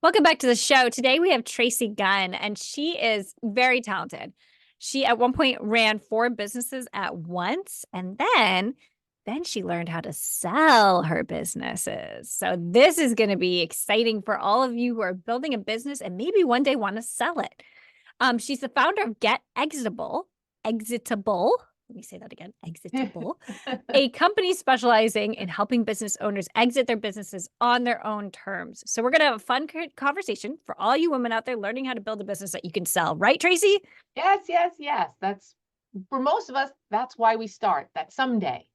Welcome back to the show. Today we have Tracy Gunn, and she is very talented. She at one point ran 4 businesses at once, and then she learned how to sell her businesses. So this is going to be exciting for all of you who are building a business and maybe one day want to sell it. She's the founder of Get Exitable. Exitable. Let me say that again. Exitable. A company specializing in helping business owners exit their businesses on their own terms. So we're going to have a fun conversation for all you women out there learning how to build a business that you can sell. Right, Tracy? Yes, yes, yes. That's for most of us, that's why we start, that someday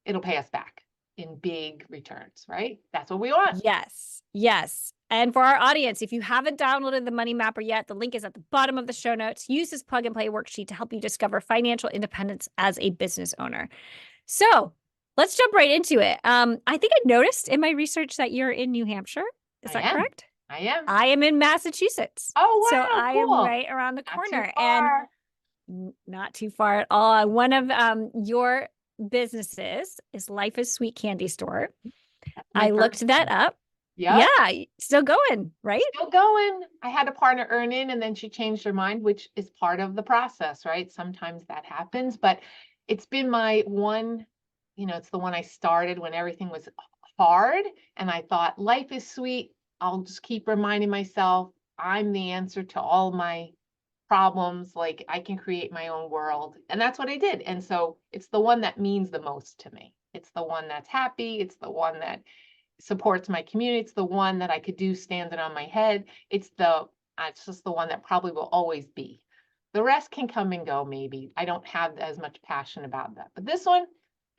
it'll pay us back in big returns, right? That's what we want. Yes. Yes. And for our audience, if you haven't downloaded the Money Mapper yet, the link is at the bottom of the show notes. Use this plug and play worksheet to help you discover financial independence as a business owner. So let's jump right into it. I think I noticed in my research that you're in New Hampshire. Is that correct? I am. I am in Massachusetts. Oh, So wow, I am cool. right around the Not too corner and far. not too far at all. One of your businesses is Life is Sweet Candy Store. That's my I first looked that one. up. Yep. Yeah, still going, right? Still going. I had a partner earn in and then she changed her mind, which is part of the process, right? Sometimes that happens, but it's been my one, it's the one I started when everything was hard. And I thought, life is sweet. I'll just keep reminding myself I'm the answer to all my problems. Like I can create my own world. And that's what I did. And so it's the one that means the most to me. It's the one that's happy. It's the one that supports my community. It's the one that I could do standing on my head. It's just the one that probably will always be. The rest can come and go, maybe. I don't have as much passion about that. But this one,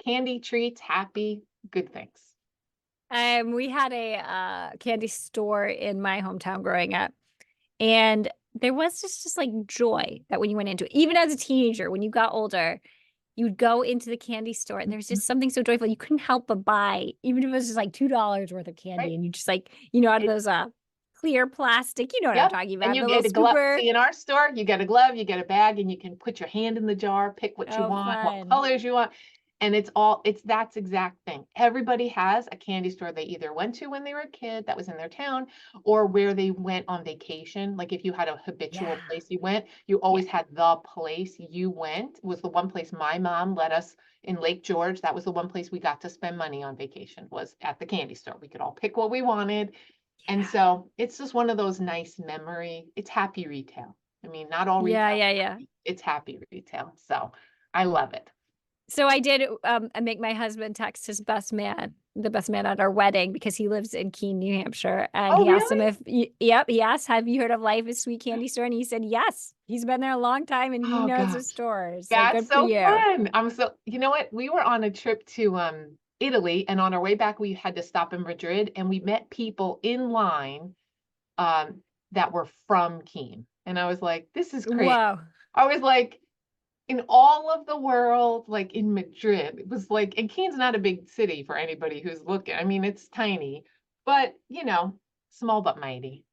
candy, treats, happy, good things. We had a candy store in my hometown growing up, and there was just like joy that when you went into it, even as a teenager, when you got older, you would go into the candy store and there's Mhm. just something so joyful. You couldn't help but buy, even if it was just like $2 worth of candy. Right? And you just like, out of It, those clear plastic, you know what I'm yep. talking And about, you the little get a glove. scooper. See, in our store, you get a glove, you get a bag, and you can put your hand in the jar, pick what you Oh, want, what fun. colors you want. And it's that's exact thing. Everybody has a candy store they either went to when they were a kid that was in their town or where they went on vacation. Like if you had a habitual Yeah. place you went, you Yeah. always had the place you went. It was the one place my mom let us in Lake George. That was the one place we got to spend money on vacation was at the candy store. We could all pick what we wanted. And Yeah. so it's just one of those nice it's happy retail. I mean, not all Yeah. retail is Yeah. Yeah. happy. It's happy retail. So I love it. So I did I make my husband text his best man, the best man at our wedding, because he lives in Keene, New Hampshire. And Oh, he asked him really? if, yep, he asked, have you heard of Life is Sweet Candy Store? And he said, yes, he's been there a long time and he Oh knows the gosh. store. So That's good for so you. fun. You know what? We were on a trip to Italy, and on our way back, we had to stop in Madrid, and we met people in line um that were from Keene. And I was like, this is crazy. Whoa. I was like, in all of the world, like in Madrid, it was like, and Keene's not a big city for anybody who's looking. I mean, it's tiny, but small but mighty.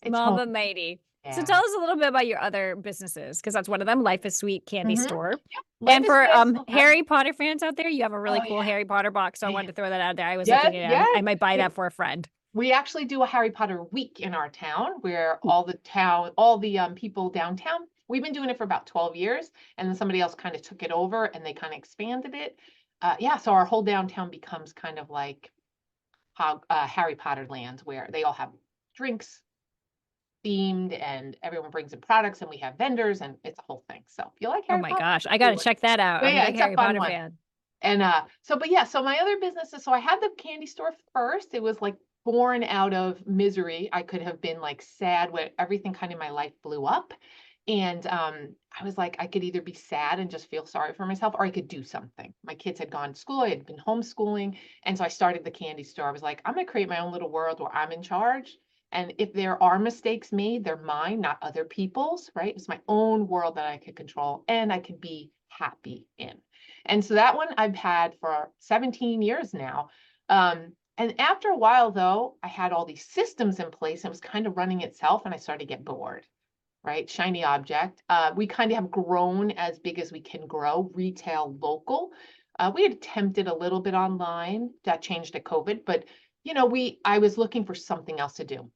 It's Small home. but mighty. So tell Yeah. us a little bit about your other businesses, because that's one of them, Life is Sweet Candy Hmm. Store. Yep. Life And is for good. I still have. Harry Potter fans out there, you have a really Oh cool yeah. Harry Potter box. So I Yeah. wanted to throw that out there. I was Yes, looking at it. I yes. might buy We, that for a friend. we actually do a Harry Potter week in our town where all the people downtown, we've been doing it for about 12 years, and then somebody else kind of took it over and they kind of expanded it. Yeah, so our whole downtown becomes kind of like how Harry Potter land where they all have drinks themed and everyone brings in products and we have vendors and it's a whole thing. So if you like Oh Harry my Potter, gosh. I got do to it. check that out. But I'm a yeah, big it's a Harry fun Potter one. fan. And so my other businesses, so I had the candy store first. It was like born out of misery. I could have been like sad when everything kind of in my life blew up. And I was like, I could either be sad and just feel sorry for myself, or I could do something. My kids had gone to school, I had been homeschooling. And so I started the candy store. I was like, I'm gonna create my own little world where I'm in charge. And if there are mistakes made, they're mine, not other people's, right? It's my own world that I could control and I could be happy in. And so that one I've had for 17 years now. And after a while, though, I had all these systems in place and it was kind of running itself, and I started to get bored, right? Shiny object. We kind of have grown as big as we can grow, retail, local. We had attempted a little bit online that changed at COVID, but I was looking for something else to do.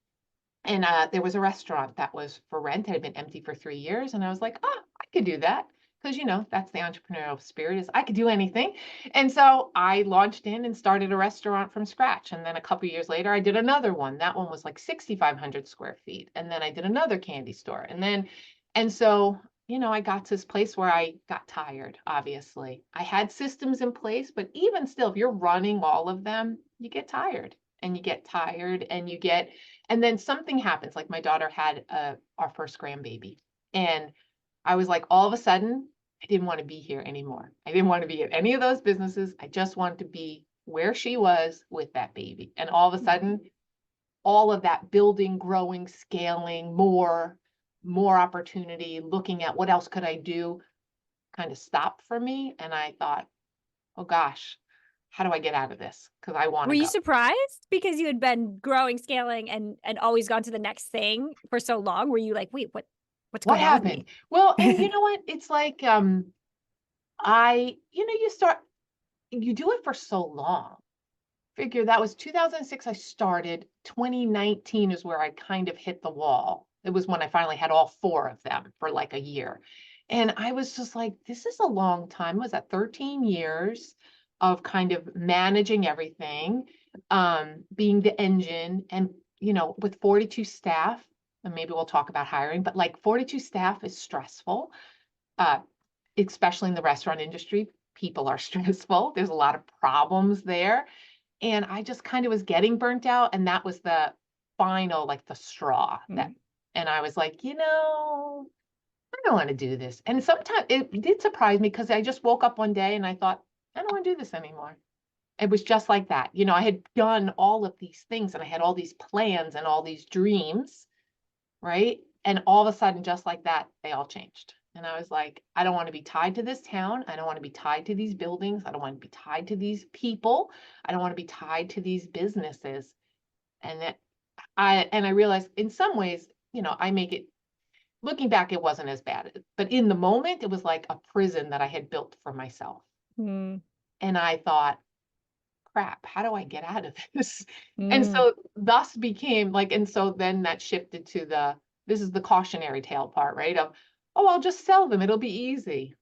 And there was a restaurant that was for rent. It had been empty for 3 years. And I was like, oh, I could do that. Because, that's the entrepreneurial spirit is I could do anything. And so I launched in and started a restaurant from scratch. And then a couple of years later, I did another one. That one was like 6,500 square feet. And then I did another candy store. And so, I got to this place where I got tired, obviously. I had systems in place, but even still, if you're running all of them, you get tired and you get tired and and then something happens. Like my daughter had our first grandbaby. And I was like, all of a sudden, I didn't want to be here anymore. I didn't want to be at any of those businesses. I just wanted to be where she was with that baby. And all of a sudden, all of that building, growing, scaling, more opportunity, looking at what else could I do kind of stopped for me. And I thought, oh gosh, how do I get out of this? Because I want Were to you go. surprised because you had been growing, scaling, and always gone to the next thing for so long? Were you like, "Wait, what's What going on with happened? me?" Well, and you know what? It's like you do it for so long. Figure that was 2006 I started. 2019 is where I kind of hit the wall. It was when I finally had all four of them for like a year. And I was just like, this is a long time. Was that 13 years of kind of managing everything, being the engine and, with 42 staff, and maybe we'll talk about hiring, but like 42 staff is stressful, uh, especially in the restaurant industry. People are stressful. There's a lot of problems there. And I just kind of was getting burnt out, and that was the final, like, the straw that Mm. and I was like, I don't wanna do this." And sometimes it did surprise me because I just woke up one day and I thought, "I don't wanna do this anymore." It was just like that. I had done all of these things, and I had all these plans and all these dreams, right? And all of a sudden, just like that, they all changed. And I was like, I don't want to be tied to this town. I don't want to be tied to these buildings. I don't want to be tied to these people. I don't want to be tied to these businesses. And that I realized in some ways, I make it looking back, it wasn't as bad. But in the moment, it was like a prison that I had built for myself. Mm. And I thought, crap, how do I get out of this? And Mm. so thus became like, and so then that shifted to this is the cautionary tale part, right? Of, oh, I'll just sell them. It'll be easy.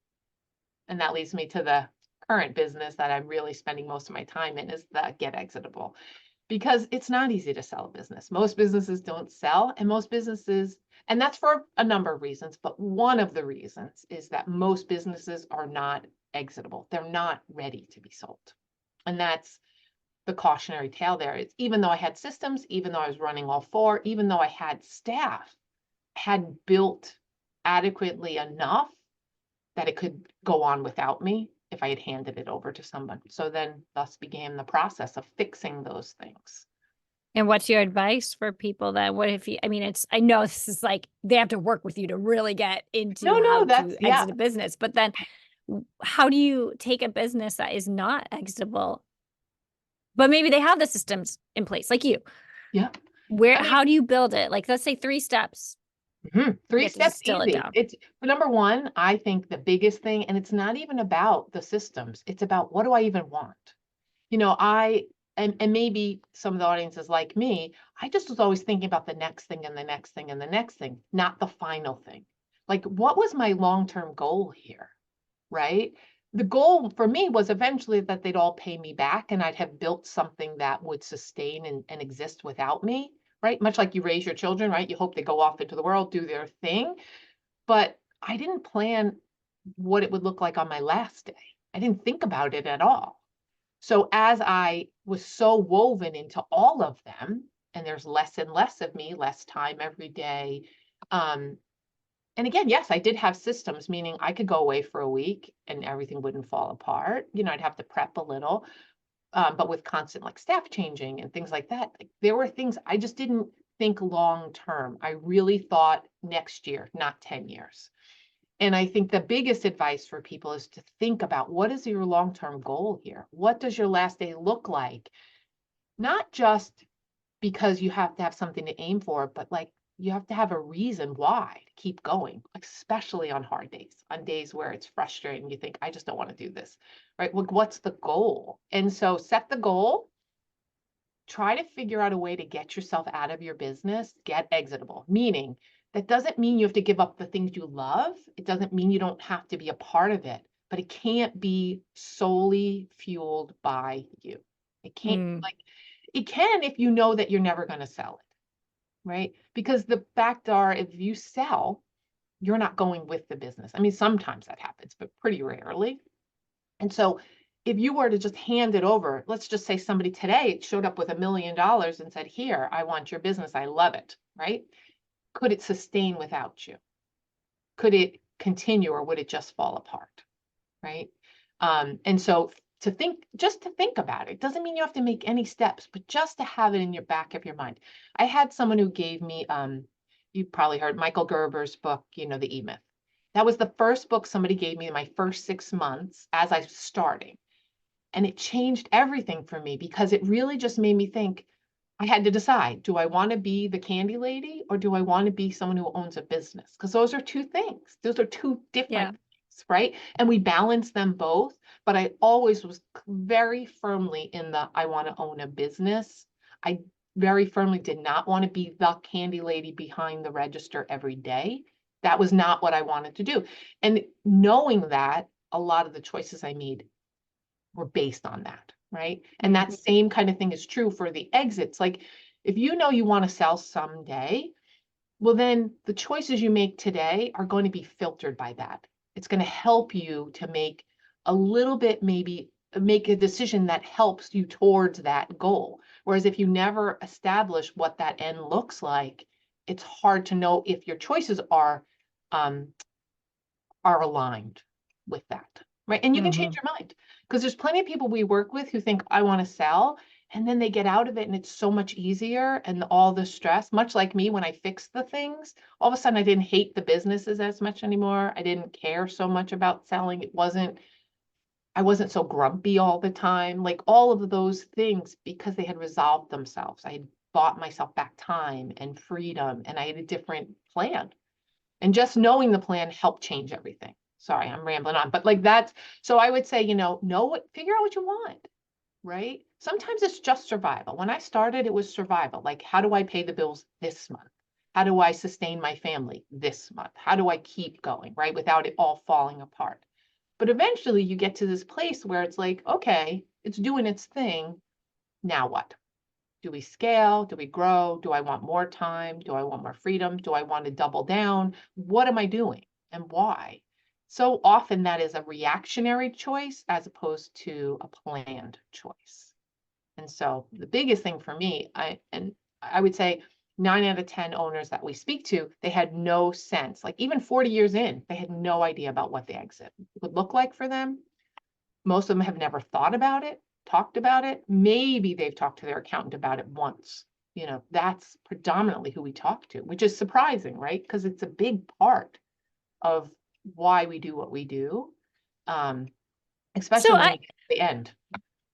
And that leads me to the current business that I'm really spending most of my time in is the Get Exitable because it's not easy to sell a business. Most businesses don't sell, and and that's for a number of reasons, but one of the reasons is that most businesses are not exitable. They're not ready to be sold. And that's the cautionary tale there. It's even though I had systems, even though I was running all four, even though I had staff, had built adequately enough that it could go on without me if I had handed it over to someone. So then thus began the process of fixing those things. And what's your advice for people that what if you I mean, I know this is like they have to work with you to really get into No, no, how that's to yeah, exit a business, but then how do you take a business that is not exitable, but maybe they have the systems in place like you? yeah. Where I mean, how do you build it? Like, let's say 3 steps. You three have to steps distill it easy. down. It's number one, I think the biggest thing, and it's not even about the systems, it's about what do I even want? I and maybe some of the audience is like me, I just was always thinking about the next thing and the next thing and the next thing, not the final thing. Like, what was my long-term goal here? Right? The goal for me was eventually that they'd all pay me back and I'd have built something that would sustain and exist without me, right? Much like you raise your children, right? You hope they go off into the world, do their thing. But I didn't plan what it would look like on my last day. I didn't think about it at all. So as I was so woven into all of them, and there's less and less of me, less time every day. Um, and again, yes, I did have systems, meaning I could go away for a week and everything wouldn't fall apart. I'd have to prep a little, but with constant like staff changing and things like that, like, there were things I just didn't think long term. I really thought next year, not 10 years. And I think the biggest advice for people is to think about what is your long-term goal here? What does your last day look like? Not just because you have to have something to aim for, but like you have to have a reason why to keep going, especially on hard days, on days where it's frustrating. You think, I just don't want to do this, right? What's the goal? And so set the goal try to figure out a way to get yourself out of your business, get exitable, meaning that doesn't mean you have to give up the things you love. It doesn't mean you don't have to be a part of it, but it can't be solely fueled by you. It can't, Mm, like, it can if you know that you're never going to sell it, right? Because the fact are, if you sell, you're not going with the business. I mean, sometimes that happens, but pretty rarely. And so if you were to just hand it over, let's just say somebody today showed up with $1 million and said, here, I want your business. I love it, right? Could it sustain without you? Could it continue, or would it just fall apart? Right. And so just to think about it doesn't mean you have to make any steps, but just to have it in your back of your mind. I had someone who gave me, you probably heard Michael Gerber's book, The E-Myth. That was the first book somebody gave me in my first 6 months as I was starting. And it changed everything for me because it really just made me think. I had to decide, do I want to be the candy lady, or do I want to be someone who owns a business? Because those are two things. Those are two different yeah. things, right? And we balance them both. But I always was very firmly in the I want to own a business. I very firmly did not want to be the candy lady behind the register every day. That was not what I wanted to do. And knowing that, a lot of the choices I made were based on that, right? And that same kind of thing is true for the exits. Like, if you know you want to sell someday, well, then the choices you make today are going to be filtered by that. It's going to help you to make a little bit, maybe make a decision that helps you towards that goal. Whereas if you never establish what that end looks like, it's hard to know if your choices um, are aligned with that, right? And you can change Mhm. your mind, because there's plenty of people we work with who think I want to sell, and then they get out of it and it's so much easier, and all the stress, much like me when I fixed the things, all of a sudden I didn't hate the businesses as much anymore. I didn't care so much about selling. I wasn't so grumpy all the time, like all of those things, because they had resolved themselves. I had bought myself back time and freedom, and I had a different plan. And just knowing the plan helped change everything. Sorry, I'm rambling on, but like that's, so I would say, figure out what you want, right? Sometimes it's just survival. When I started, it was survival. Like, how do I pay the bills this month? How do I sustain my family this month? How do I keep going, right? Without it all falling apart. But eventually you get to this place where it's like, okay, it's doing its thing. Now what? Do we scale? Do we grow? Do I want more time? Do I want more freedom? Do I want to double down? What am I doing and why? So often that is a reactionary choice as opposed to a planned choice. And so the biggest thing for me, I would say 9 out of 10 owners that we speak to, they had no sense, like even 40 years in, they had no idea about what the exit would look like for them. Most of them have never thought about it, talked about it. Maybe they've talked to their accountant about it once. That's predominantly who we talk to, which is surprising, right? Because it's a big part of why we do what we do, um, So especially when you get to the end.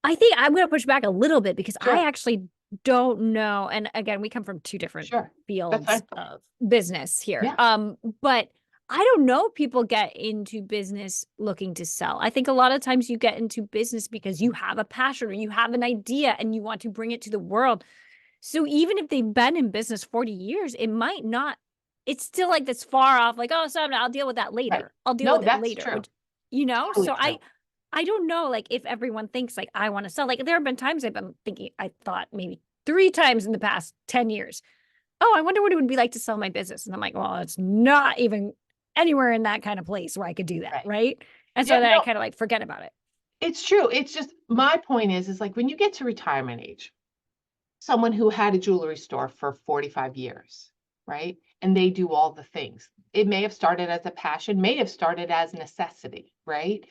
I think I'm going to push back a little bit because I Sure, actually don't know. And again, we come from two different sure. That's fields fine. of business here. Yeah, But I don't know if people get into business looking to sell. I think a lot of times you get into business because you have a passion or you have an idea and you want to bring it to the world. So even if they've been in business 40 years, it might not, it's still like this far off, like, oh, so I'll deal with that right. later. I'll deal No, with it that's later, true. which, Totally so true. I don't know, like, if everyone thinks like I want to sell. Like, there have been times I've been thinking, I thought maybe 3 times in the past 10 years, oh, I wonder what it would be like to sell my business. And I'm like, well, it's not even anywhere in that kind of place where I could do that. Right. Right. And so Yeah, then I no, kind of like forget about it. it's true. It's just my point is like when you get to retirement age, someone who had a jewelry store for 45 years, right? And they do all the things. It may have started as a passion, may have started as necessity, right?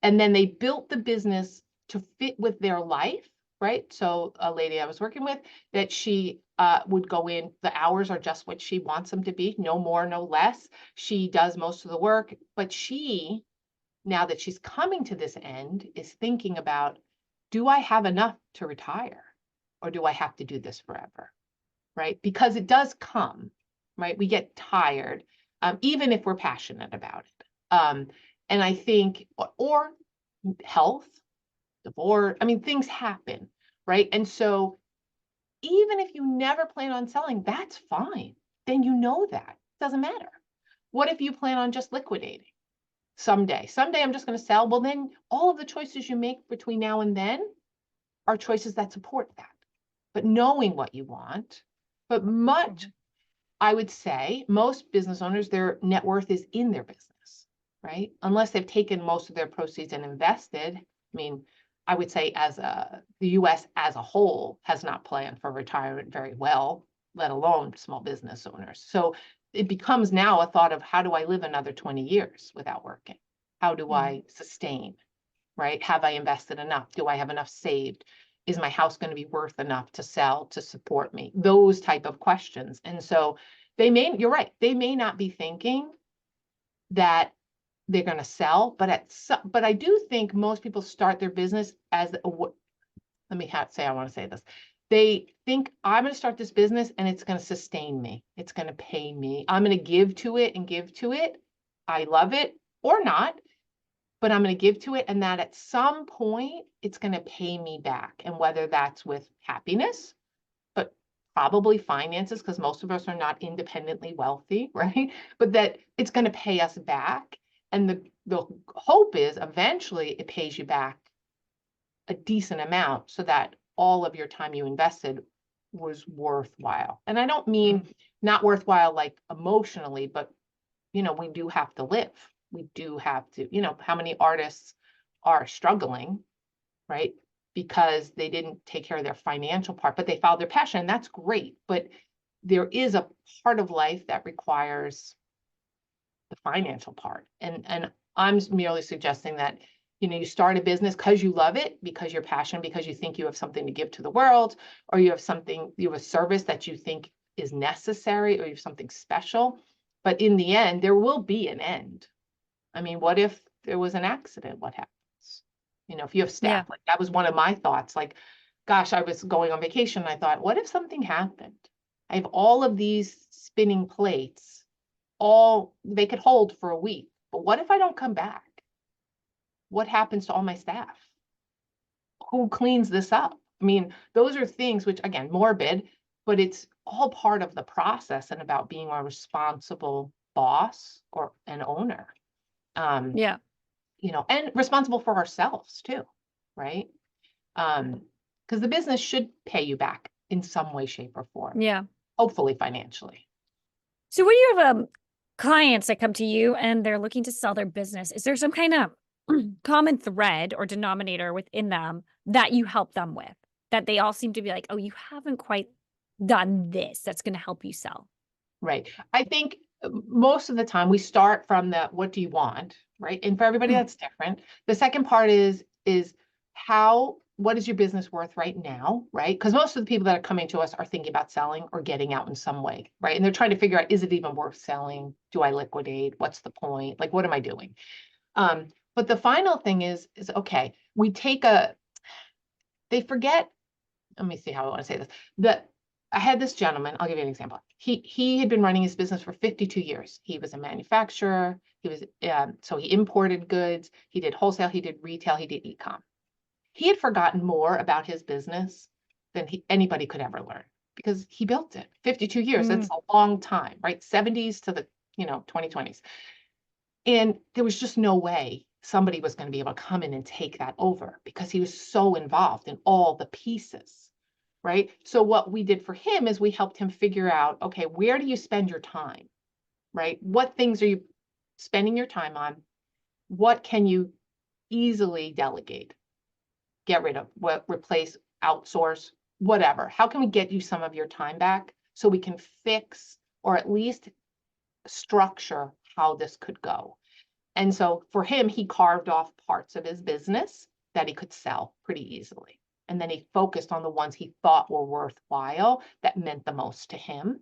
And then they built the business to fit with their life, right? So a lady I was working with, that she would go in, the hours are just what she wants them to be, no more, no less. She does most of the work, but she, now that she's coming to this end, is thinking about, do I have enough to retire? Or do I have to do this forever? Right? Because it does come, right? We get tired, even if we're passionate about it. And I think, or health, divorce, I mean, things happen, right? And so Even if you never plan on selling, that's fine. Then you know that. It doesn't matter. What if you plan on just liquidating someday? Someday I'm just going to sell. Well, then all of the choices you make between now and then are choices that support that. But knowing what you want, but much, I would say most business owners, their net worth is in their business, right? Unless they've taken most of their proceeds and invested. I mean, I would say the US as a whole has not planned for retirement very well, let alone small business owners. So it becomes now a thought of, how do I live another 20 years without working? How do I sustain, right? Have I invested enough? Do I have enough saved? Is my house going to be worth enough to sell to support me? Those type of questions. And so you're right, they may not be thinking that they're going to sell, but I do think most people start their business as let me say, I want to say this. They think, I'm going to start this business and it's going to sustain me. It's going to pay me. I'm going to give to it and give to it. I love it or not, but I'm going to give to it. And that at some point it's going to pay me back. And whether that's with happiness, but probably finances, because most of us are not independently wealthy, right? But that it's going to pay us back. And the hope is eventually it pays you back a decent amount so that all of your time you invested was worthwhile. And I don't mean not worthwhile like emotionally, but we do have to live. We do have to, how many artists are struggling, right? Because they didn't take care of their financial part, but they followed their passion. And that's great. But there is a part of life that requires the financial part. And I'm merely suggesting that, you start a business because you love it, because you're passionate, because you think you have something to give to the world, or you have a service that you think is necessary, or you have something special. But in the end, there will be an end. I mean, what if there was an accident? What happens? If you have staff, like that was one of my thoughts. Like, gosh, I was going on vacation and I thought, what if something happened? I have all of these spinning plates, all they could hold for a week. But what if I don't come back? What happens to all my staff? Who cleans this up? I mean, those are things which, again, morbid, but it's all part of the process and about being a responsible boss or an owner. Yeah. And responsible for ourselves too, right? Because the business should pay you back in some way, shape, or form. Yeah. Hopefully financially. So when you have clients that come to you and they're looking to sell their business, is there some kind of common thread or denominator within them that you help them with? That they all seem to be like, oh, you haven't quite done this that's going to help you sell. Right. I think most of the time we start from the what do you want, right? And for everybody that's different. The second part is what is your business worth right now, right? Because most of the people that are coming to us are thinking about selling or getting out in some way, right? And they're trying to figure out, is it even worth selling? Do I liquidate? What's the point? Like, what am I doing? But the final thing is okay, they forget, let me see how I want to say this. I had this gentleman, I'll give you an example. He had been running his business for 52 years. He was a manufacturer. So he imported goods. He did wholesale. He did retail. He did e-com. He had forgotten more about his business than anybody could ever learn because he built it. 52 years. That's a long time, right? 70s to the 2020s. And there was just no way somebody was going to be able to come in and take that over because he was so involved in all the pieces. Right. So what we did for him is we helped him figure out, okay, where do you spend your time? Right. What things are you spending your time on? What can you easily delegate, get rid of, replace, outsource, whatever? How can we get you some of your time back so we can fix or at least structure how this could go? And so for him, he carved off parts of his business that he could sell pretty easily. And then he focused on the ones he thought were worthwhile, that meant the most to him,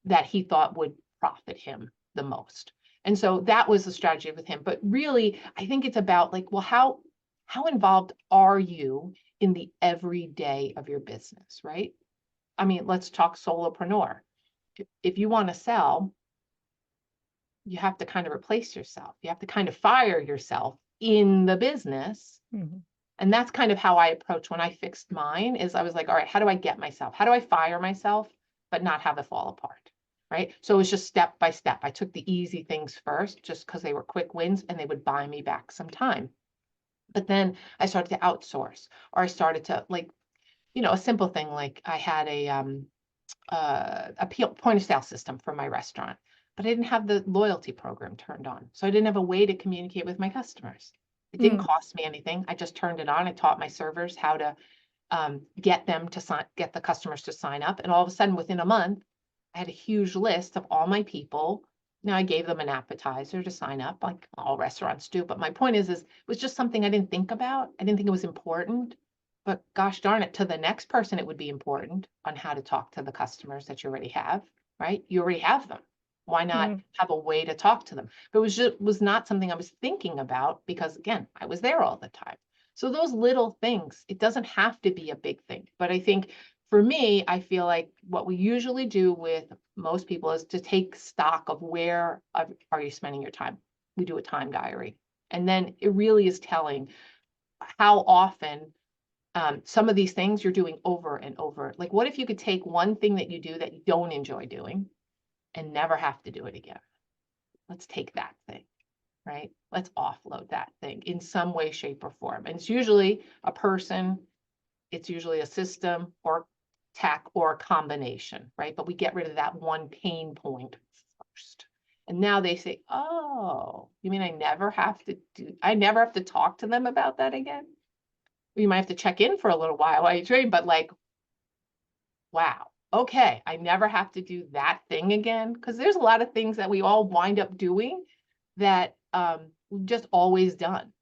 that he thought would profit him the most. And so that was the strategy with him. But really, I think it's about like, well, how involved are you in the everyday of your business, right? I mean, let's talk solopreneur. If you want to sell, you have to kind of replace yourself. You have to kind of fire yourself in the business. And that's kind of how I approach when I fixed mine is I was like, all right, how do I get myself? How do I fire myself, but not have it fall apart? Right. So it was just step by step. I took the easy things first just because they were quick wins and they would buy me back some time. But then I started to outsource, or I started to like, a simple thing like I had a point of sale system for my restaurant, but I didn't have the loyalty program turned on. So I didn't have a way to communicate with my customers. It didn't Mm. cost me anything. I just turned it on. I taught my servers how to get the customers to sign up. And all of a sudden, within a month, I had a huge list of all my people. Now I gave them an appetizer to sign up, like all restaurants do. But my point is it was just something I didn't think about. I didn't think it was important. But gosh darn it, to the next person, it would be important on how to talk to the customers that you already have, right? You already have them. Why not Mm. have a way to talk to them? But it was not something I was thinking about because again, I was there all the time. So those little things, it doesn't have to be a big thing. But I think for me, I feel like what we usually do with most people is to take stock of where are you spending your time. We do a time diary. And then it really is telling how often some of these things you're doing over and over. Like, what if you could take one thing that you do that you don't enjoy doing and never have to do it again? Let's take that thing, right? Let's offload that thing in some way, shape, or form. And it's usually a person, it's usually a system or tech or a combination, right? But we get rid of that one pain point first. And now they say, oh, you mean I never have to talk to them about that again? You might have to check in for a little while you train, but like, wow, okay, I never have to do that thing again. Because there's a lot of things that we all wind up doing that we've just always done.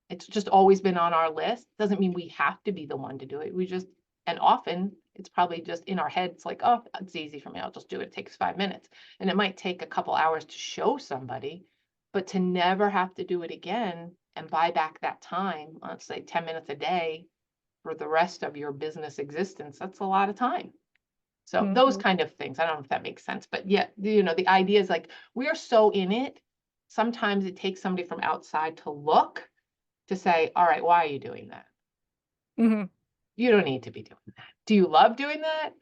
It's just always been on our list. Doesn't mean we have to be the one to do it. And often it's probably just in our head. It's like, oh, it's easy for me. I'll just do it. It takes 5 minutes. And it might take a couple hours to show somebody, but to never have to do it again and buy back that time, let's say 10 minutes a day for the rest of your business existence, that's a lot of time. So those Mhm. kind of things. I don't know if that makes sense, but yeah, the idea is like we are so in it. Sometimes it takes somebody from outside to look to say, all right, why are you doing that? Mhm. You don't need to be doing that. Do you love doing that?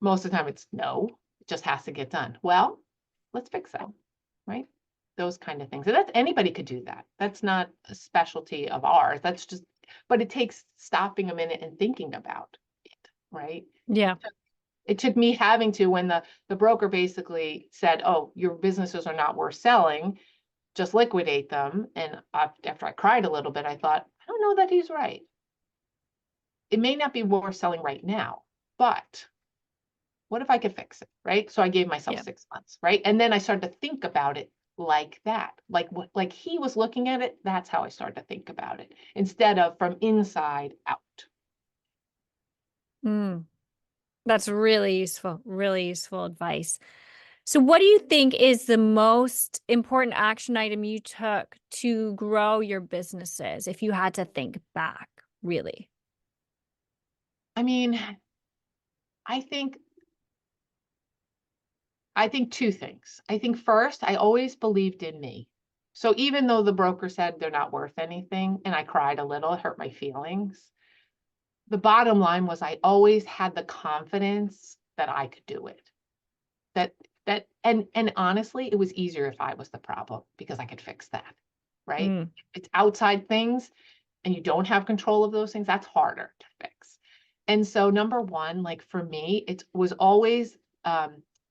Most of the time it's no, it just has to get done. Well, let's fix that, right? Those kind of things. And that's anybody could do that. That's not a specialty of ours. But it takes stopping a minute and thinking about it, right? Yeah. It took me having to, when the broker basically said, oh, your businesses are not worth selling, just liquidate them. And after I cried a little bit, I thought, I don't know that he's right. It may not be worth selling right now, but what if I could fix it? Right. So I gave myself Yeah. 6 months. Right. And then I started to think about it like that. Like he was looking at it. That's how I started to think about it instead of from inside out. Mm. That's really useful advice. So, what do you think is the most important action item you took to grow your businesses if you had to think back, really? I mean, I think I think two things. I think first, I always believed in me. So even though the broker said they're not worth anything and I cried a little, it hurt my feelings. The bottom line was I always had the confidence that I could do it. That and honestly, it was easier if I was the problem because I could fix that. Right? Mm. It's outside things and you don't have control of those things, that's harder to fix. And so number one, like for me, it was always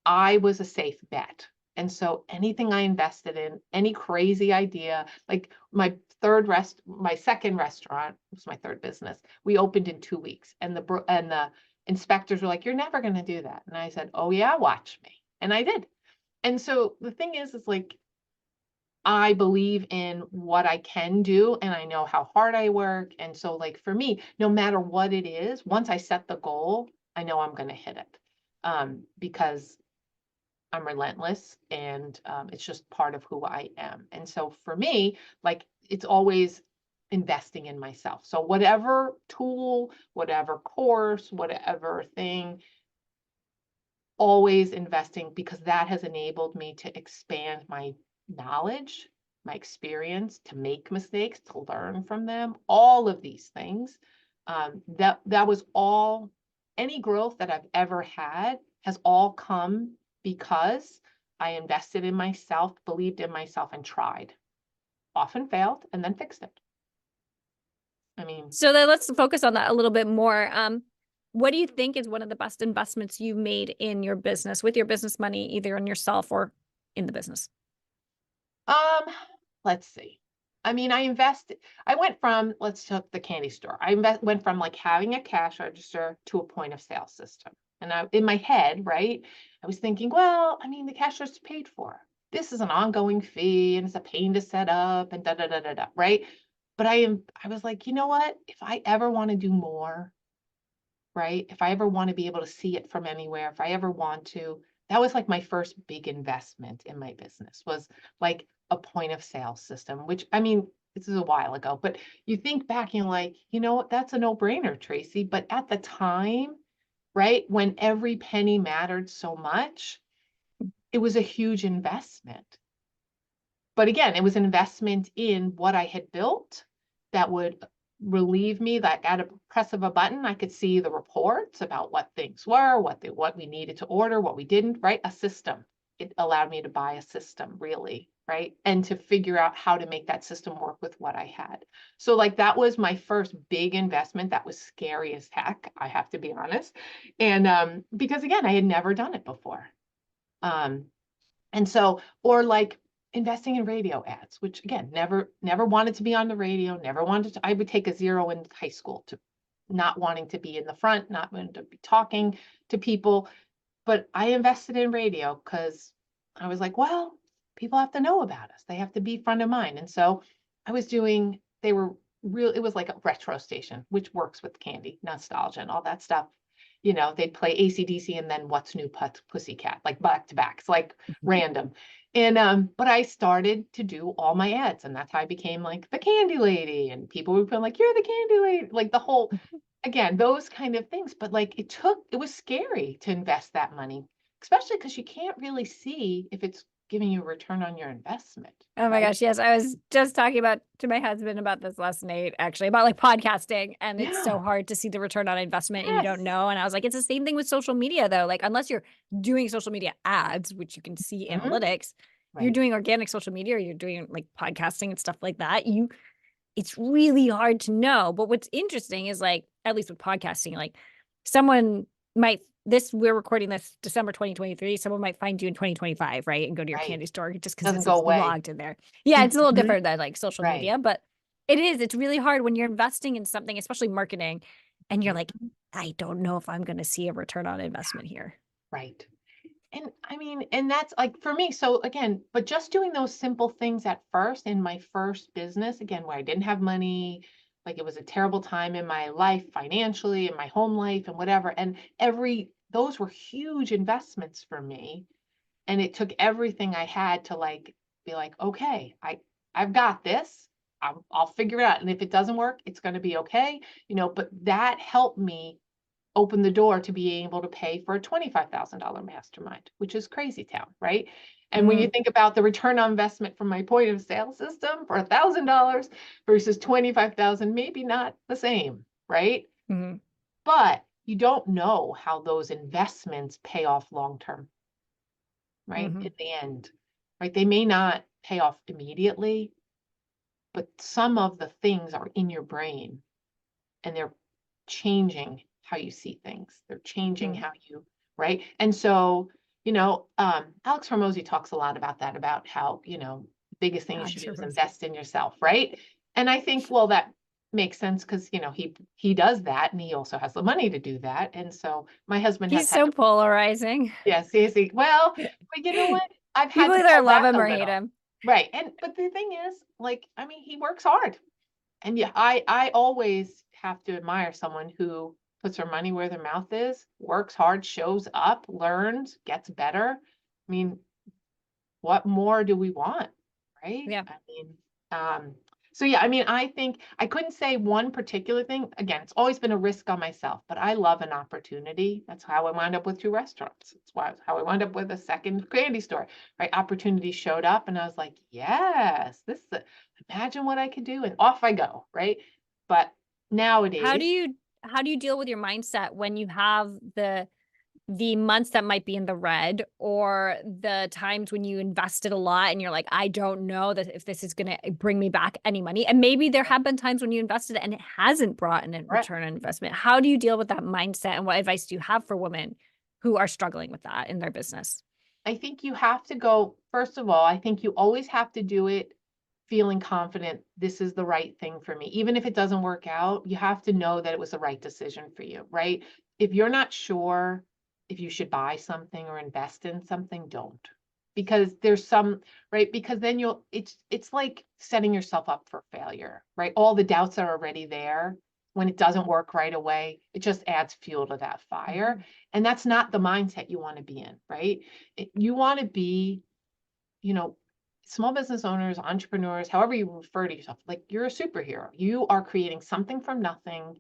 I was a safe bet. And so anything I invested in, any crazy idea, like my second restaurant, it was my third business. We opened in 2 weeks, and the inspectors were like, "You're never going to do that." And I said, "Oh yeah, watch me," and I did. And so the thing is like I believe in what I can do and I know how hard I work. And so, like, for me, no matter what it is, once I set the goal, I know I'm going to hit it because I'm relentless and it's just part of who I am. And so, for me, like, it's always investing in myself. So, whatever tool, whatever course, whatever thing, always investing because that has enabled me to expand my knowledge my experience, to make mistakes, to learn from them, all of these things. That was all, any growth that I've ever had has all come because I invested in myself, believed in myself, and tried. Often failed and then fixed it. I mean, So then let's focus on that a little bit more. What do you think is one of the best investments you made in your business with your business money, either in yourself or in the business? um, let's see. I mean, I went from, let's take the candy store. Went from like having a cash register to a point of sale system. And in my head, right, I was thinking, well, I mean, the cash register is paid for. This is an ongoing fee and it's a pain to set up and da da da da da, right? But I was like, you know what? If I ever want to do more, right? If I ever want to be able to see it from anywhere, if I ever want to, that was like my first big investment in my business, was like a point of sale system, which, I mean, this is a while ago, but you think back and you're like, you know what, that's a no-brainer, Tracy. But at the time, right, when every penny mattered so much, it was a huge investment. But again, it was an investment in what I had built that would relieve me, that at a press of a button, I could see the reports about what things were, what we needed to order, what we didn't, right? A system. It allowed me to buy a system, really, right? And to figure out how to make that system work with what I had. So like that was my first big investment. That was scary as heck, I have to be honest. And because again, I had never done it before. Um, and so, or like investing in radio ads, which again, never wanted to be on the radio, never wanted to, I would take a 0 in high school to not wanting to be in the front, not wanting to be talking to people. But I invested in radio because I was like, well, people have to know about us. They have to be front of mind. And so I was doing, they were real, it was like a retro station, which works with candy, nostalgia, and all that stuff. You know, they'd play AC/DC and then What's New Pussycat, like back to back. It's like random. And but I started to do all my ads, and that's how I became like the candy lady. And people would put like, you're the candy lady, like the whole, again, those kind of things. But like it was scary to invest that money, especially because you can't really see if it's giving you a return on your investment, Oh my right? gosh, yes. I was just talking about to my husband about this last night, actually, about like podcasting. And it's so Yeah. hard to see the return on investment and you don't Yes. know. And I was like, it's the same thing with social media, though. Like, unless you're doing social media ads, which you can see Mhm. analytics, you're Right. doing organic social media or you're doing like podcasting and stuff like that. It's really hard to know. But what's interesting is like, at least with podcasting, like someone might, we're recording this December 2023. Someone might find you in 2025, right? And go to your Right. candy store just because Doesn't it's go away. logged in there. Yeah, it's a little Mhm. different than like social Right. media, but it's really hard when you're investing in something, especially marketing, and you're like, Mhm. I don't know if I'm going to see a return on investment here. Right. And I mean, and that's like for me. So again, but just doing those simple things at first in my first business, again, where I didn't have money, like it was a terrible time in my life financially, in my home life and whatever. And those were huge investments for me. And it took everything I had to like be like, okay, I've got this. I'll figure it out. And if it doesn't work, it's going to be okay. But that helped me open the door to being able to pay for a $25,000 mastermind, which is crazy town, right? And when you Mm-hmm. think about the return on investment from my point of sale system for $1,000 versus 25,000, maybe not the same, right? Mm-hmm. But you don't know how those investments pay off long term, right? Mm-hmm. In the end, right? They may not pay off immediately, but some of the things are in your brain and they're changing how you see things. They're changing Mm-hmm. how you, right? And so, Alex Hormozy talks a lot about that, about how, the biggest thing you should Alex do is Hormozy. invest in yourself, right? And I think, well, that makes sense because, he does that and he also has the money to do that. And so my husband has He's had so to, polarizing. yes, well, but you know what? I've had People to either pull love back him a or hate little. him. Right. But the thing is, like, I mean, he works hard. And yeah, I always have to admire someone who puts their money where their mouth is, works hard, shows up, learns, gets better. I mean, what more do we want, right? Yeah. I mean, um, So yeah, I mean, I think I couldn't say one particular thing. Again, it's always been a risk on myself, but I love an opportunity. That's how I wound up with 2 restaurants. It's how I wound up with a second candy store, right? Opportunity showed up and I was like, yes, imagine what I could do. And off I go, right? But How do nowadays, you how do you deal with your mindset when you have the months that might be in the red, or the times when you invested a lot and you're like, I don't know that if this is going to bring me back any money? And maybe there have been times when you invested and it hasn't brought in a right, return on investment. How do you deal with that mindset? And what advice do you have for women who are struggling with that in their business? I think you have to go, first of all, I think you always have to do it feeling confident this is the right thing for me. Even if it doesn't work out, you have to know that it was the right decision for you, right? If you're not sure if you should buy something or invest in something, don't. Because there's some, right? Because then it's like setting yourself up for failure, right? All the doubts are already there. When it doesn't work right away, it just adds fuel to that fire. And that's not the mindset you want to be in, right? You want to be, you know, small business owners, entrepreneurs, however you refer to yourself, like you're a superhero. You are creating something from nothing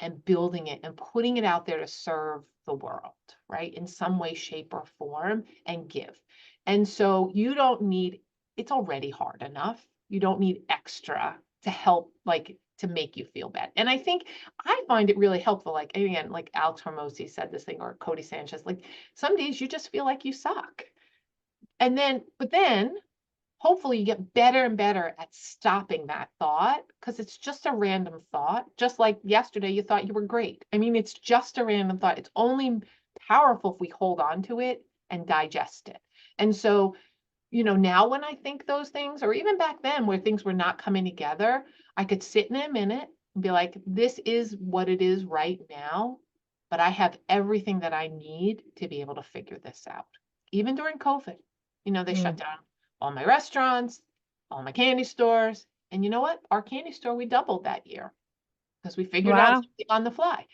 and building it and putting it out there to serve the world, right? In some way, shape, or form and give. And so you don't need, it's already hard enough. You don't need extra to help, like to make you feel bad. And I think I find it really helpful. Like again, like Alex Hormozi said this thing, or Cody Sanchez, like some days you just feel like you suck. But then hopefully you get better and better at stopping that thought because it's just a random thought. Just like yesterday, you thought you were great. I mean, it's just a random thought. It's only powerful if we hold on to it and digest it. And so, now when I think those things, or even back then where things were not coming together, I could sit in a minute and be like, this is what it is right now, but I have everything that I need to be able to figure this out. Even during COVID, they shut Mm. down all my restaurants, all my candy stores. And you know what? Our candy store, we doubled that year because we figured out Wow. something on the fly.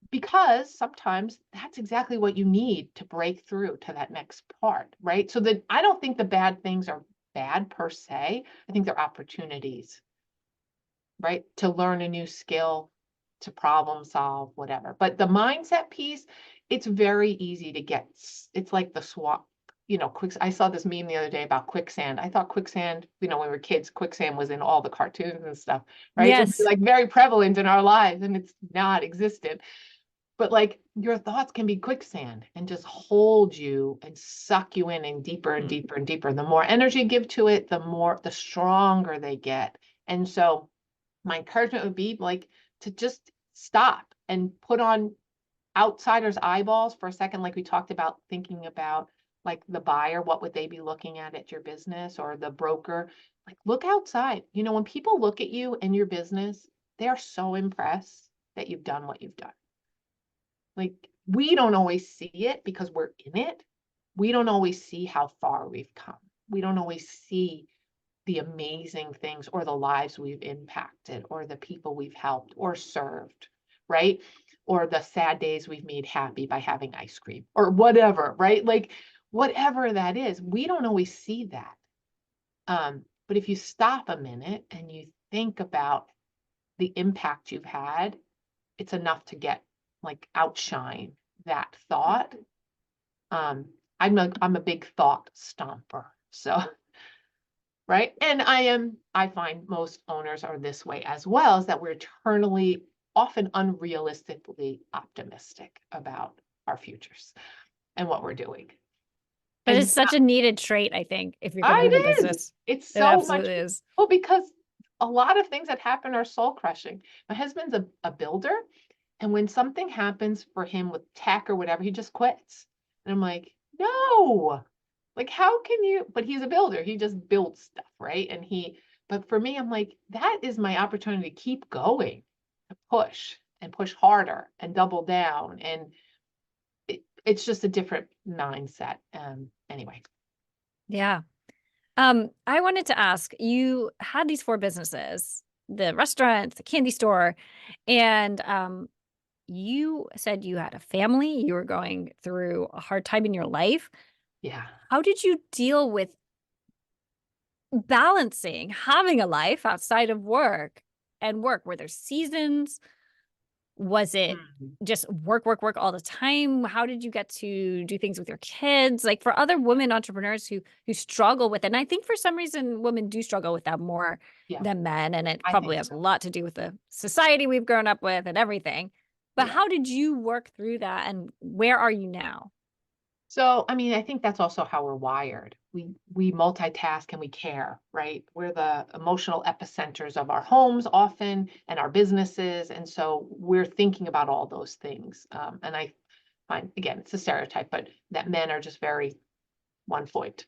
Because sometimes that's exactly what you need to break through to that next part, right? So that I don't think the bad things are bad per se. I think they're opportunities, right? To learn a new skill, to problem solve, whatever. But the mindset piece, it's very easy to get. It's like the swap, quick. I saw this meme the other day about quicksand. I thought quicksand, when we were kids, quicksand was in all the cartoons and stuff, right? It was Yes. like very prevalent in our lives, and it's not existent. But like your thoughts can be quicksand and just hold you and suck you in and deeper and Mm. deeper and deeper. The more energy you give to it, the stronger they get. And so my encouragement would be like to just stop and put on outsiders' eyeballs for a second, like we talked about, thinking about like the buyer, what would they be looking at your business, or the broker? Like look outside. When people look at you and your business, they are so impressed that you've done what you've done. Like we don't always see it because we're in it. We don't always see how far we've come. We don't always see the amazing things or the lives we've impacted or the people we've helped or served, right? Or the sad days we've made happy by having ice cream or whatever, right? Like whatever that is, we don't always see that. But if you stop a minute and you think about the impact you've had, it's enough to get like outshine that thought. Um, I'm a big thought stomper. So right. And I find most owners are this way as well, is that we're eternally, often unrealistically optimistic about our futures and what we're doing. But And it's such a needed trait, I think, if you're going it into is. business. It's It so much. absolutely is. Well, because a lot of things that happen are soul crushing. My husband's a builder. And when something happens for him with tech or whatever, he just quits. And I'm like, no, like, how can you? But he's a builder. He just builds stuff, right? But for me, I'm like, that is my opportunity to keep going, to push and push harder and double down. And it's just a different mindset. Anyway. Yeah. I wanted to ask, you had these 4 businesses, the restaurants, the candy store, and you said you had a family, you were going through a hard time in your life. Yeah. How did you deal with balancing having a life outside of work and work? Were there seasons? Was it Mhm. just work, work, work all the time? How did you get to do things with your kids? Like for other women entrepreneurs who struggle with it, and I think for some reason women do struggle with that more Yeah, than men, and it I probably think has a so. lot to do with the society we've grown up with and everything. But Yeah. how did you work through that, and where are you now? So, I mean, I think that's also how we're wired. We multitask and we care, right? We're the emotional epicenters of our homes often and our businesses, and so we're thinking about all those things. And I find, again, it's a stereotype, but that men are just very one point.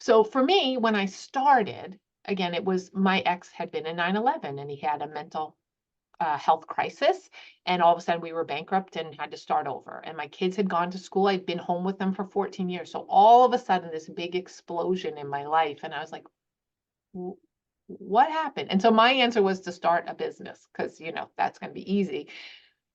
So for me, when I started, again, it was my ex had been in 9/11 and he had a mental health crisis. And all of a sudden we were bankrupt and had to start over. And my kids had gone to school. I'd been home with them for 14 years. So all of a sudden, this big explosion in my life. And I was like, what happened? And so my answer was to start a business because, that's going to be easy.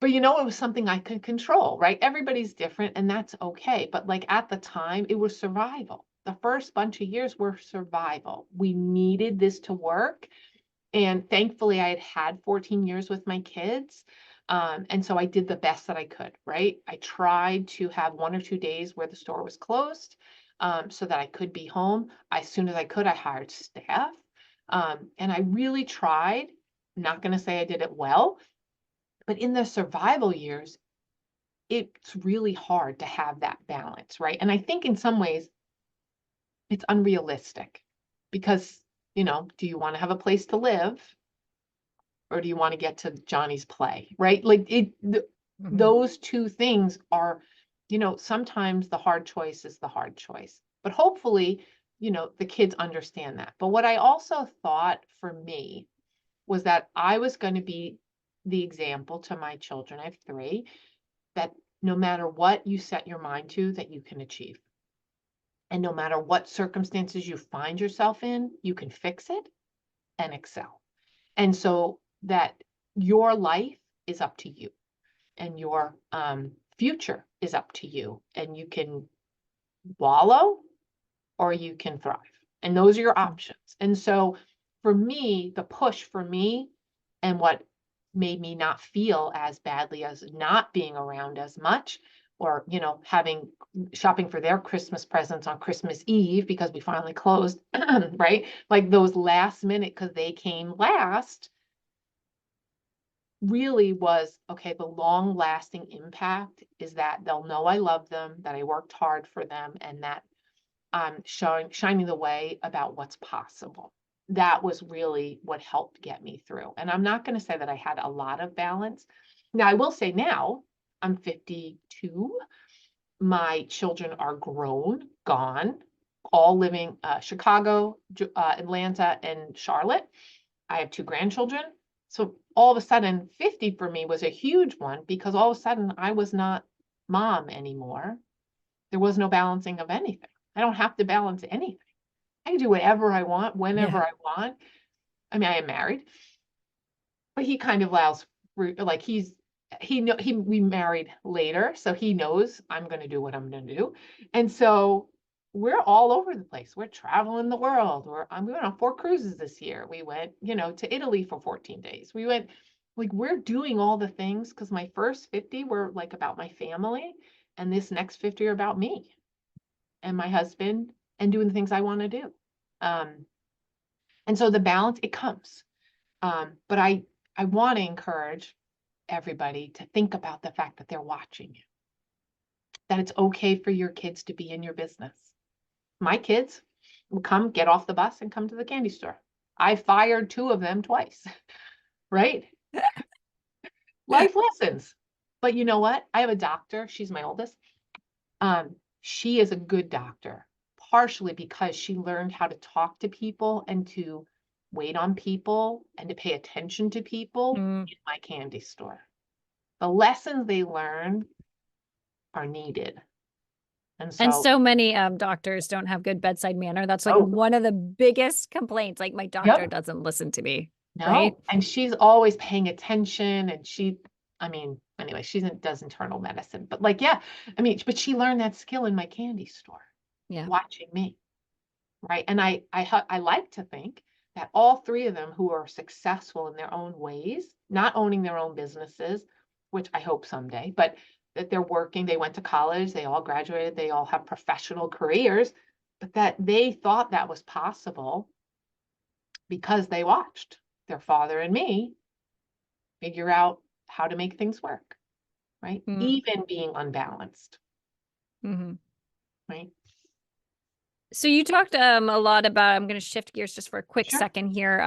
But, it was something I could control, right? Everybody's different and that's okay. But like at the time, it was survival. The first bunch of years were survival. We needed this to work. And thankfully, I had had 14 years with my kids. And so I did the best that I could, right? I tried to have 1 or 2 days where the store was closed so that I could be home. As soon as I could, I hired staff. And I really tried. I'm not going to say I did it well, but in the survival years, it's really hard to have that balance, right? And I think in some ways, it's unrealistic because, do you want to have a place to live? Or do you want to get to Johnny's play, right? Like Mhm. those two things are, sometimes the hard choice is the hard choice. But hopefully, the kids understand that. But what I also thought for me was that I was going to be the example to my children. I have three, that no matter what you set your mind to, that you can achieve. And no matter what circumstances you find yourself in, you can fix it and excel. And so that your life is up to you and your future is up to you. And you can wallow or you can thrive. And those are your Mm. options. And so for me, the push for me and what made me not feel as badly as not being around as much or having shopping for their Christmas presents on Christmas Eve because we finally closed, right? Like those last minute because they came last really was, okay, the long lasting impact is that they'll know I love them, that I worked hard for them, and that I'm shining the way about what's possible. That was really what helped get me through. And I'm not going to say that I had a lot of balance. Now, I will say now I'm 52. My children are grown, gone, all living Chicago, Atlanta, and Charlotte. I have two grandchildren. So all of a sudden, 50 for me was a huge one because all of a sudden I was not mom anymore. There was no balancing of anything. I don't have to balance anything. I can do whatever I want, whenever Yeah. I want. I mean, I am married, but he kind of allows for, like we married later, so he knows I'm going to do what I'm going to do. And so we're all over the place. We're traveling the world. We went on 4 cruises this year. We went, to Italy for 14 days. We went like we're doing all the things because my first 50 were like about my family and this next 50 are about me and my husband and doing the things I want to do. Um, and so the balance, it comes. But I want to encourage everybody to think about the fact that they're watching you, that it's okay for your kids to be in your business. My kids will come get off the bus and come to the candy store. I fired two of them twice, right? Life lessons. But you know what? I have a doctor. She's my oldest. She is a good doctor, partially because she learned how to talk to people and to wait on people and to pay attention to people Mm. in my candy store. The lessons they learn are needed. And And so, so many doctors don't have good bedside manner. That's like oh, one of the biggest complaints. Like my doctor yep, doesn't listen to me, right? no. And she's always paying attention. And I mean, anyway, does internal medicine, but like, yeah, I mean, but she learned that skill in my candy store, Yeah. watching me. right? And I like to think that all three of them who are successful in their own ways, not owning their own businesses, which I hope someday, but that they're working, they went to college, they all graduated, they all have professional careers, but that they thought that was possible because they watched their father and me figure out how to make things work, right? Even being unbalanced, Mm-hmm. right? So you talked a lot about, I'm going to shift gears just for a quick Sure. second here.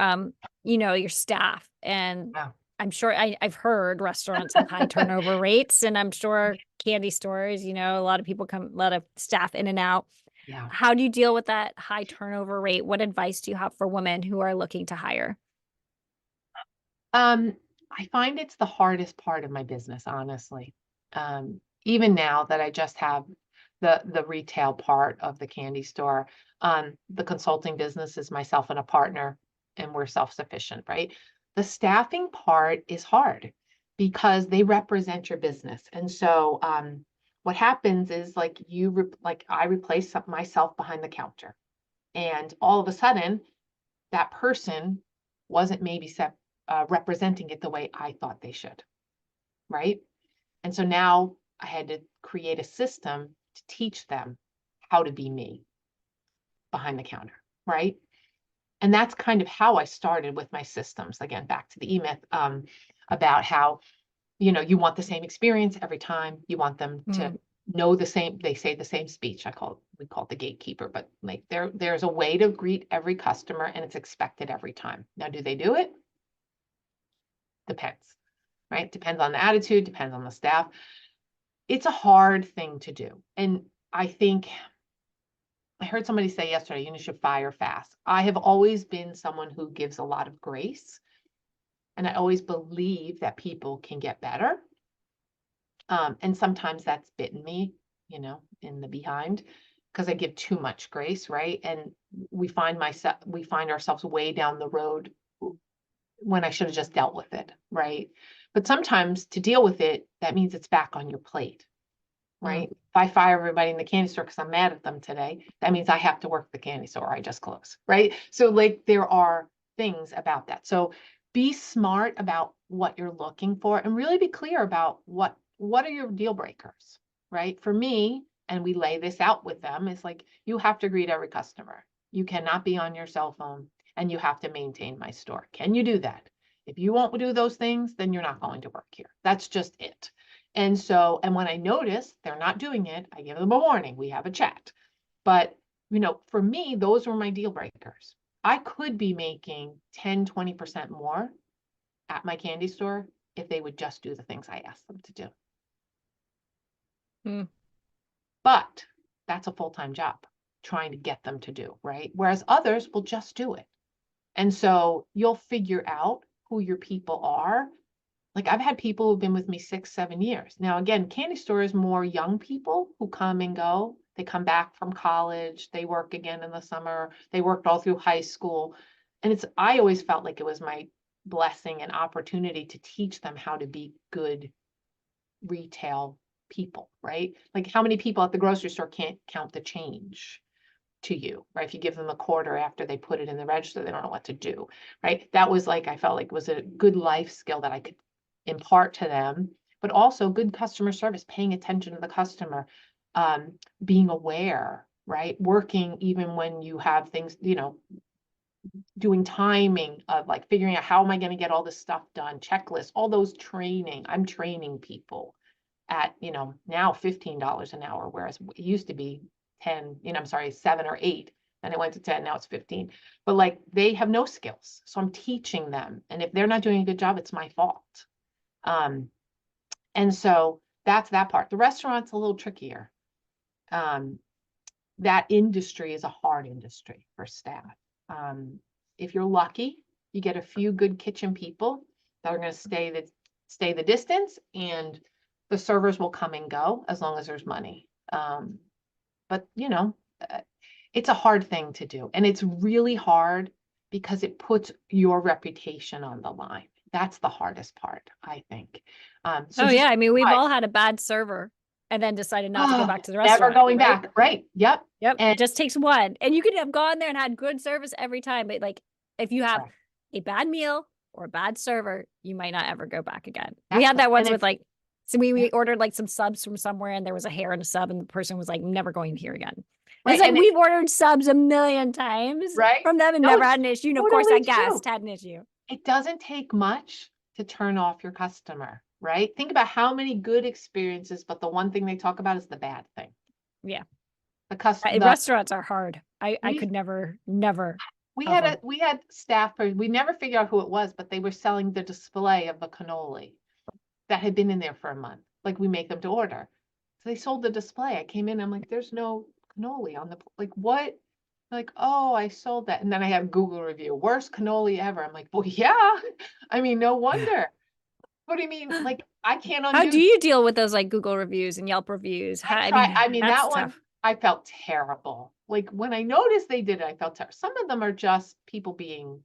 Your staff, and Yeah. I'm sure I've heard restaurants have high turnover rates, and I'm sure candy stores, a lot of people a lot of staff in and out. Yeah. How do you deal with that high turnover rate? What advice do you have for women who are looking to hire? I find it's the hardest part of my business, honestly. Even now that I just have the retail part of the candy store, the consulting business is myself and a partner, and we're self-sufficient, right? The staffing part is hard because they represent your business. And so what happens is like like I replace myself behind the counter, and all of a sudden that person wasn't maybe representing it the way I thought they should, right? And so now I had to create a system to teach them how to be me behind the counter, right? And that's kind of how I started with my systems. Again, back to the E-Myth, about how, you want the same experience every time. You want them to know the same, they say the same speech. We call it the gatekeeper, but like there's a way to greet every customer and it's expected every time. Now, do they do it? Depends, right? Depends on the attitude, depends on the staff. It's a hard thing to do. And I think I heard somebody say yesterday, you should fire fast. I have always been someone who gives a lot of grace. And I always believe that people can get better. And sometimes that's bitten me, in the behind because I give too much grace, right? And we find ourselves way down the road when I should have just dealt with it, right? But sometimes to deal with it, that means it's back on your plate, right? If I fire everybody in the candy store because I'm mad at them today, that means I have to work the candy store I just closed, right? So like there are things about that. So be smart about what you're looking for and really be clear about what are your deal breakers, right? For me, and we lay this out with them, it's like you have to greet every customer. You cannot be on your cell phone and you have to maintain my store. Can you do that? If you won't do those things, then you're not going to work here. That's just it. And so, and when I notice they're not doing it, I give them a warning. We have a chat. But, for me, those were my deal breakers. I could be making 10, 20% more at my candy store if they would just do the things I asked them to do. But that's a full-time job trying to get them to do, right? Whereas others will just do it. And so you'll figure out who your people are. Like I've had people who've been with me 6, 7 years. Now, again, candy store is more young people who come and go. They come back from college. They work again in the summer. They worked all through high school. And I always felt like it was my blessing and opportunity to teach them how to be good retail people, right? Like how many people at the grocery store can't count the change to you, right? If you give them a quarter after they put it in the register, they don't know what to do, right? That was like, I felt like was a good life skill that I could impart to them, but also good customer service, paying attention to the customer, being aware, right? Working even when you have things, doing timing of like figuring out how am I going to get all this stuff done, checklists, all those training. I'm training people at, now $15 an hour, whereas it used to be 10, I'm sorry, 7 or 8. Then it went to 10, now it's 15. But like they have no skills. So I'm teaching them. And if they're not doing a good job, it's my fault. And so that's that part. The restaurant's a little trickier. That industry is a hard industry for staff. If you're lucky, you get a few good kitchen people that are going to stay the distance, and the servers will come and go as long as there's money. But it's a hard thing to do, and it's really hard because it puts your reputation on the line. That's the hardest part, I think. So Oh just yeah, I mean we've all had a bad server. and then decided not to go back to the Never restaurant. going Right? back. Right. Yep. Yep. And It just takes one. And you could have gone there and had good service every time. But like if you have right. a bad meal or a bad server, you might not ever go back again. We had Exactly. that once And with it's, like, so yeah, we ordered like some subs from somewhere and there was a hair in a sub and the person was like, never going here again. It's right. like And it, we've ordered subs a million times right. from them and No, never it's had an issue. And of course, totally that true. guest had an issue. It doesn't take much to turn off your customer, right? Think about how many good experiences, but the one thing they talk about is the bad thing. Yeah. The Restaurants are hard. I we could never we have had them. we had staff, we never figured out who it was, but they were selling the display of the cannoli that had been in there for a month. Like we make them to order. So they sold the display. I came in, I'm like, there's no cannoli on the, like, what? Like, oh, I sold that. And then I have Google review, worst cannoli ever. I'm like, well, yeah. I mean, no wonder. What do you mean? Like, I can't How do undo. you deal with those like Google reviews and Yelp reviews? I mean, That's that one, tough. I felt terrible. Like when I noticed they did it, I felt terrible. Some of them are just people being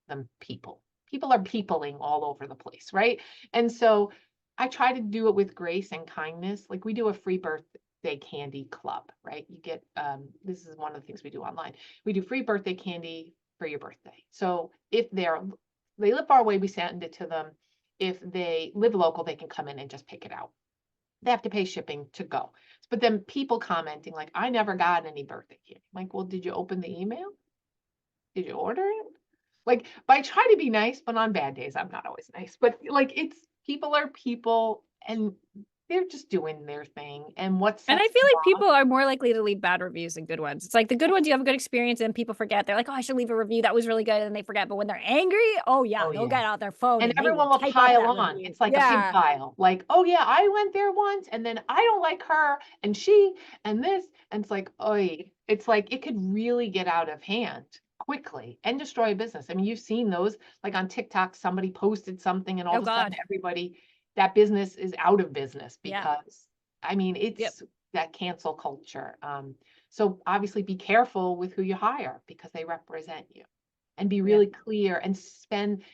them people. People are peopling all over the place, right? And so I try to do it with grace and kindness. Like we do a free birthday candy club, right? You get this is one of the things we do online. We do free birthday candy for your birthday. So if they live far away, we send it to them. If they live local, they can come in and just pick it out. They have to pay shipping to go. But then people commenting like, I never got any birthday candy. I'm like, well, did you open the email? Did you order it? Like, but I try to be nice, but on bad days, I'm not always nice. But like, it's people are people and they're just doing their thing. And what And I sets feel them like off? people are more likely to leave bad reviews than good ones. It's like the good ones you have a good experience and people forget. They're like, oh, I should leave a review. That was really good. And they forget. But when they're angry, oh yeah, Oh, they'll yeah. get out their phone And and they will everyone will type up pile that on. review. It's like a big Yeah. pile. Like, oh yeah, I went there once and then I don't like her and she and this. And it's like, oh, it's like it could really get out of hand quickly and destroy a business. I mean, you've seen those like on TikTok, somebody posted something and all Oh of a sudden God. everybody, that business is out of business Yeah. because I mean, Yep. it's that cancel culture. So obviously be careful with who you hire because they represent you and be Yeah. really clear and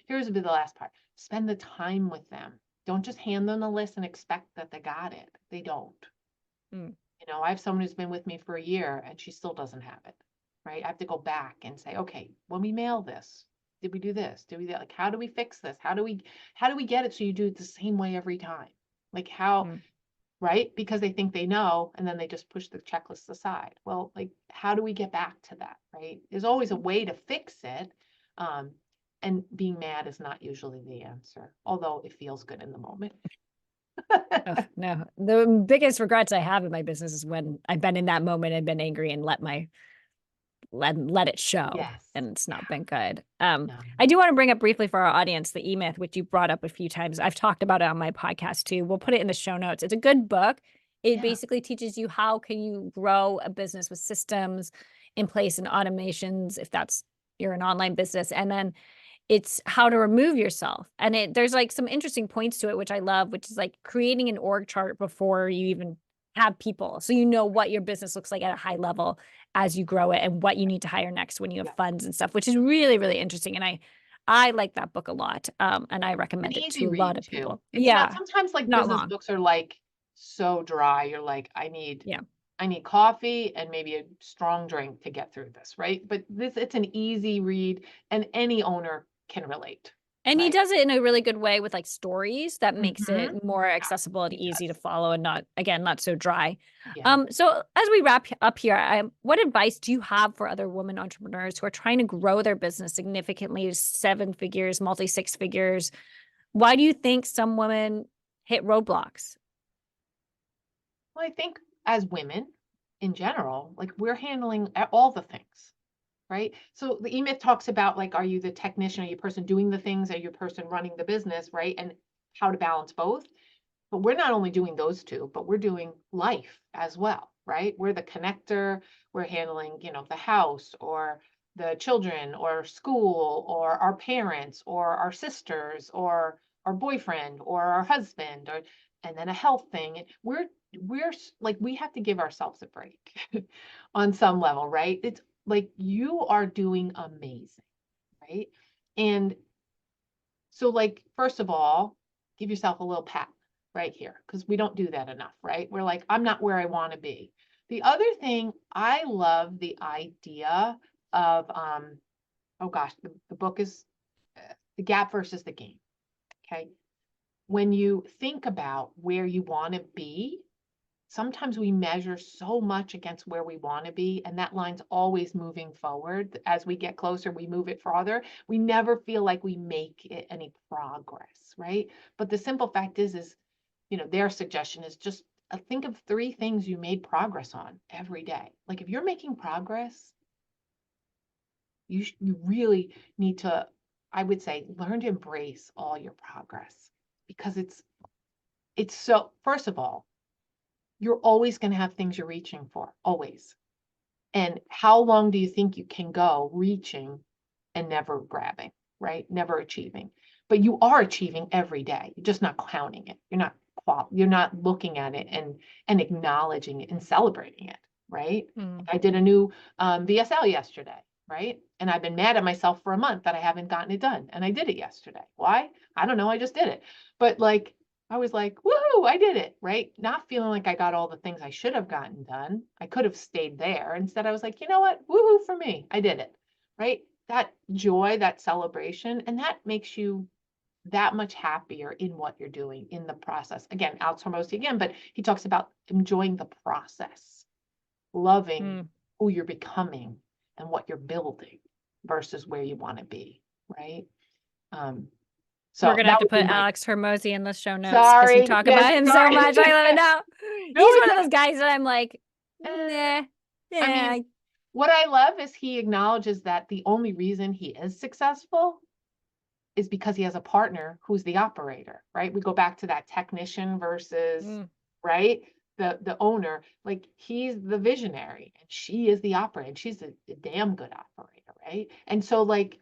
here's the last part, spend the time with them. Don't just hand them the list and expect that they got it. They don't. Mm. You know, I have someone who's been with me for a year and she still doesn't have it, right? I have to go back and say, okay, when we mail this, did we do this? Did we do that? Like, how do we fix this? How do we get it so you do it the same way every time? Like how, Mm. right? Because they think they know, and then they just push the checklist aside. Well, like, how do we get back to that, right? There's always a way to fix it. Um, and being mad is not usually the answer, although it feels good in the moment. Oh, no, the biggest regrets I have in my business is when I've been in that moment and been angry and let it show, Yes. and it's not been good. No. I do want to bring up briefly for our audience the E-Myth, which you brought up a few times. I've talked about it on my podcast too. We'll put it in the show notes. It's a good book. It Yeah. basically teaches you how can you grow a business with systems in place and automations if that's you're an online business, and then it's how to remove yourself. And there's like some interesting points to it, which I love, which is like creating an org chart before you even have people. So you know what your business looks like at a high level as you grow it and what you need to hire next when you have Yeah. funds and stuff, which is really, really interesting. And I like that book a lot. And I An recommend it easy to a lot read of too. people. It's not, Yeah. sometimes like Not business long. books are like so dry. You're like, Yeah. I need coffee and maybe a strong drink to get through this, right? But it's an easy read and any owner can relate, And he right? does it in a really good way with like stories that makes Mm-hmm. it more Yeah, accessible and he easy to does. follow and not, again, not so dry. Yeah. So as we wrap up here, what advice do you have for other women entrepreneurs who are trying to grow their business significantly to 7 figures, multi six figures? Why do you think some women hit roadblocks? Well, I think as women in general, like we're handling all the things, right? So the E-Myth talks about like, are you the technician? Are you the person doing the things? Are you the person running the business, right? And how to balance both. But we're not only doing those two, but we're doing life as well, right? We're the connector, we're handling, the house or the children or school or our parents or our sisters or our boyfriend or our husband or and then a health thing. Like we have to give ourselves a break on some level, right? It's like you are doing amazing, right? And so like first of all, give yourself a little pat. right here, because we don't do that enough, right? We're like, I'm not where I want to be. The other thing, I love the idea of, oh gosh, the book is The Gap versus the Game. Okay. When you think about where you want to be, sometimes we measure so much against where we want to be, and that line's always moving forward. As we get closer, we move it farther. We never feel like we make any progress, right? But the simple fact is, their suggestion is just think of 3 things you made progress on every day. Like if you're making progress, you really need to, I would say, learn to embrace all your progress, because it's so, first of all, you're always going to have things you're reaching for, always. And how long do you think you can go reaching and never grabbing, right? Never achieving. But you are achieving every day. You're just not counting it. You're not looking at it and acknowledging it and celebrating it, right? Mm. I did a new VSL yesterday, right? And I've been mad at myself for a month that I haven't gotten it done. And I did it yesterday. Why? I don't know. I just did it. But like, I was like, woohoo, I did it, right? Not feeling like I got all the things I should have gotten done. I could have stayed there. Instead, I was like, you know what? Woohoo for me. I did it, right? That joy, that celebration, and that makes you that much happier in what you're doing in the process. Again, Alex Hormozy again, but he talks about enjoying the process, loving who you're becoming and what you're building versus where you want to be, right? So We're going to have that to would be put my, Alex Hormozy in the show notes because you sorry, talk yes, about him so sorry. much. I love it now. No, He's it's one of those guys that I'm like, I yeah. mean, what I love is he acknowledges that the only reason he is successful is because he has a partner who's the operator, right? We go back to that technician versus, right? The owner, like he's the visionary and she is the operator, and she's a damn good operator, right? And so like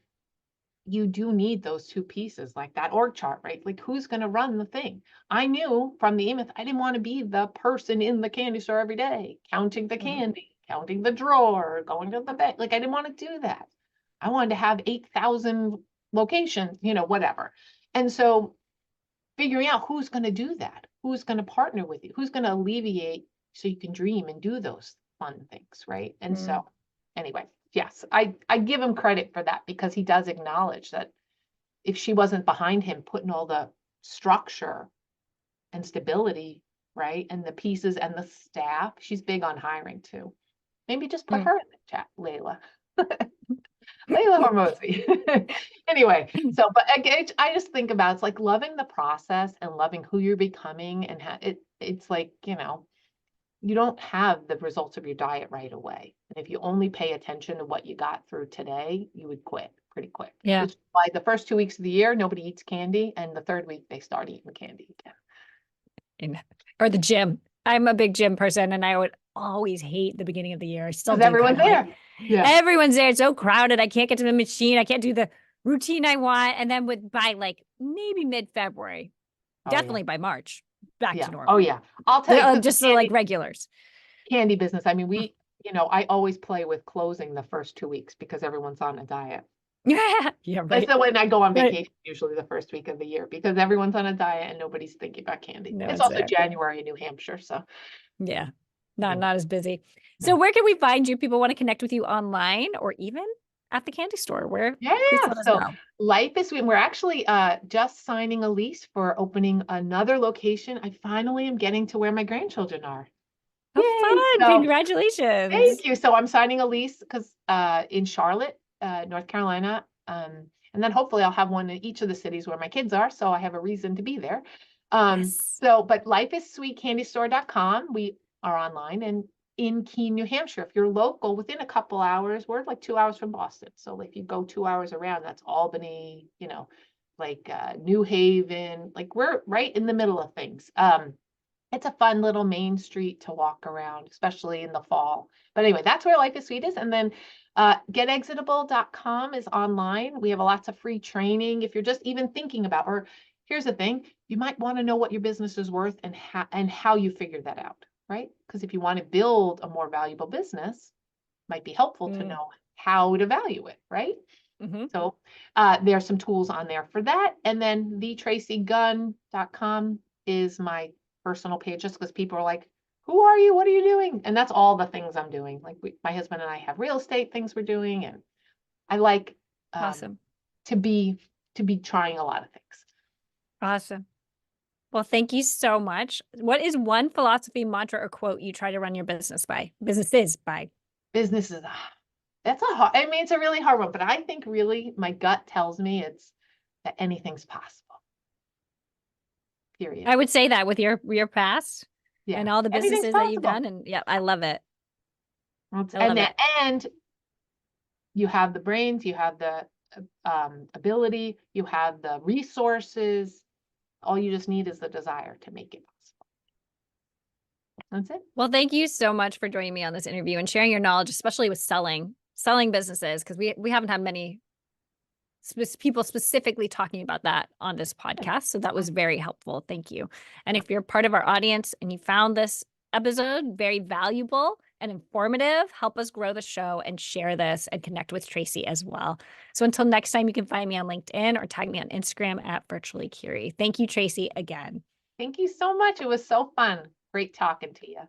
you do need those 2 pieces, like that org chart, right? Like who's going to run the thing? I knew from the E-Myth, I didn't want to be the person in the candy store every day, counting the candy, counting the drawer, going to the bank. Like I didn't want to do that. I wanted to have 8,000 locations, whatever. And so figuring out who's going to do that, who's going to partner with you, who's going to alleviate so you can dream and do those fun things, right? And so anyway, yes, I give him credit for that, because he does acknowledge that if she wasn't behind him putting all the structure and stability, right, and the pieces and the staff, she's big on hiring too. Maybe just put her in the chat, Layla. Layla Hormozy. Anyway, so, but again, I just think about, it's like loving the process and loving who you're becoming, and it's like, you don't have the results of your diet right away. And if you only pay attention to what you got through today, you would quit pretty quick. Yeah. Which is why the first 2 weeks of the year, nobody eats candy. And the 3rd week, they start eating candy again. Or the gym. I'm a big gym person, and I would always hate the beginning of the year. I still Because do. everyone's there. Yeah. Everyone's there. It's so crowded. I can't get to the machine. I can't do the routine I want. And then by like maybe mid-February, definitely by March, back to normal. Oh yeah. I'll tell you, just the like regulars. Candy business. I mean, I always play with closing the first 2 weeks because everyone's on a diet. Yeah, right. So when I go on vacation, usually the first week of the year, because everyone's on a diet and nobody's thinking about candy. It's also January in New Hampshire, so yeah, not as busy. So where can we find you? People want to connect with you online or even at the candy store. Where? Yeah. So Life is Sweet. We're actually just signing a lease for opening another location. I finally am getting to where my grandchildren are. Oh, fun! Congratulations. Thank you. So I'm signing a lease because in Charlotte, North Carolina, and then hopefully I'll have one in each of the cities where my kids are, so I have a reason to be there. So, but lifeissweetcandystore.com. We are online, and in Keene, New Hampshire. If you're local, within a couple hours, we're like 2 hours from Boston. So if you go 2 hours around, that's Albany, like New Haven, like we're right in the middle of things. It's a fun little main street to walk around, especially in the fall. But anyway, that's where Life is Sweet is. And then getexitable.com is online. We have lots of free training. If you're just even thinking about, or here's the thing, you might want to know what your business is worth and how you figure that out, right? Because if you want to build a more valuable business, it might be helpful to know how to value it, right? So there's some tools on there for that. And then thetracygunn.com is my personal page, just because people are like, who are you? What are you doing? And that's all the things I'm doing. Like my husband and I have real estate things we're doing, and I like Awesome. to be trying a lot of things. Awesome. Well, thank you so much. What is one philosophy, mantra, or quote you try to run your businesses by? Business is that's a hard, I mean, it's a really hard one, but I think really my gut tells me it's that anything's possible. Period. I would say that with your past Yeah. and all the Anything's businesses that you've possible. done. And yeah, I love it. I And love the it. end, you have the brains, you have the ability, you have the resources. All you just need is the desire to make it possible. That's it. Well, thank you so much for joining me on this interview and sharing your knowledge, especially with selling businesses, because we haven't had many people specifically talking about that on this podcast. So that was very helpful. Thank you. And if you're part of our audience and you found this episode very valuable and informative, help us grow the show and share this and connect with Tracy as well. So until next time, you can find me on LinkedIn or tag me on Instagram at Virtually Curie. Thank you, Tracy, again. Thank you so much. It was so fun. Great talking to you.